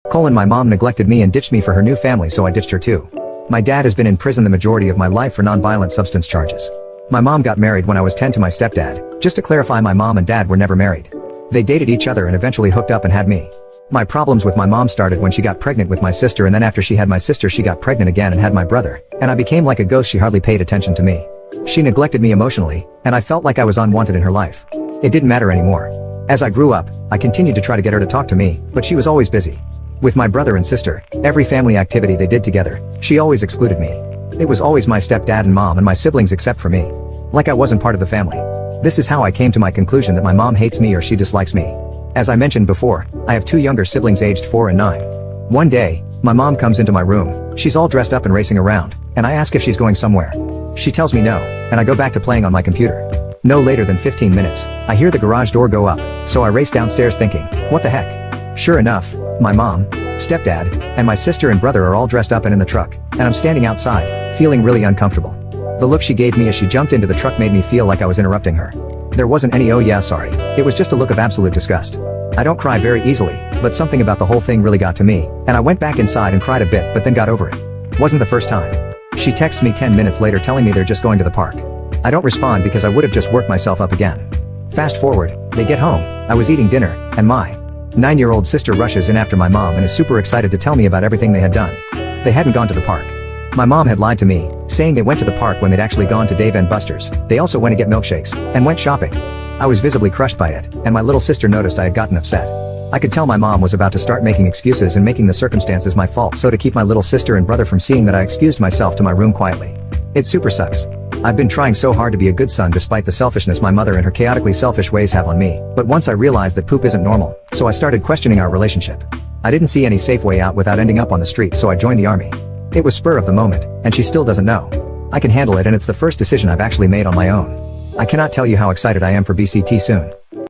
My mom neglected me and ditched me for her new family, so I ditched her too. My dad has been in prison the majority of my life for non-violent substance charges. My mom got married when I was 10 to my stepdad. Just to clarify, my mom and dad were never married. They dated each other and eventually hooked up and had me. My problems with my mom started when she got pregnant with my sister, and then after she had my sister she got pregnant again and had my brother, and I became like a ghost. She hardly paid attention to me. She neglected me emotionally, and I felt like I was unwanted in her life. It didn't matter anymore. As I grew up, I continued to try to get her to talk to me, but she was always busy. With my brother and sister, every family activity they did together, she always excluded me. It was always my stepdad and mom and my siblings except for me. Like I wasn't part of the family. This is how I came to my conclusion that my mom hates me or she dislikes me. As I mentioned before, I have two younger siblings aged 4 and 9. One day, my mom comes into my room. She's all dressed up and racing around, and I ask if she's going somewhere. She tells me no, and I go back to playing on my computer. No later than 15 minutes, I hear the garage door go up, so I race downstairs thinking, what the heck? Sure enough, my mom, stepdad, and my sister and brother are all dressed up and in the truck, and I'm standing outside, feeling really uncomfortable. The look she gave me as she jumped into the truck made me feel like I was interrupting her. There wasn't any "oh yeah, sorry," it was just a look of absolute disgust. I don't cry very easily, but something about the whole thing really got to me, and I went back inside and cried a bit but then got over it. Wasn't the first time. She texts me 10 minutes later telling me they're just going to the park. I don't respond because I would have just worked myself up again. Fast forward, they get home, I was eating dinner, and my 9-year-old sister rushes in after my mom and is super excited to tell me about everything they had done. They hadn't gone to the park. My mom had lied to me, saying they went to the park when they'd actually gone to Dave & Buster's. They also went to get milkshakes, and went shopping. I was visibly crushed by it, and my little sister noticed I had gotten upset. I could tell my mom was about to start making excuses and making the circumstances my fault, so to keep my little sister and brother from seeing that, I excused myself to my room quietly. It super sucks. I've been trying so hard to be a good son despite the selfishness my mother and her chaotically selfish ways have on me, but once I realized that poop isn't normal, so I started questioning our relationship. I didn't see any safe way out without ending up on the street, so I joined the army. It was spur of the moment, and she still doesn't know. I can handle it, and it's the first decision I've actually made on my own. I cannot tell you how excited I am for BCT soon.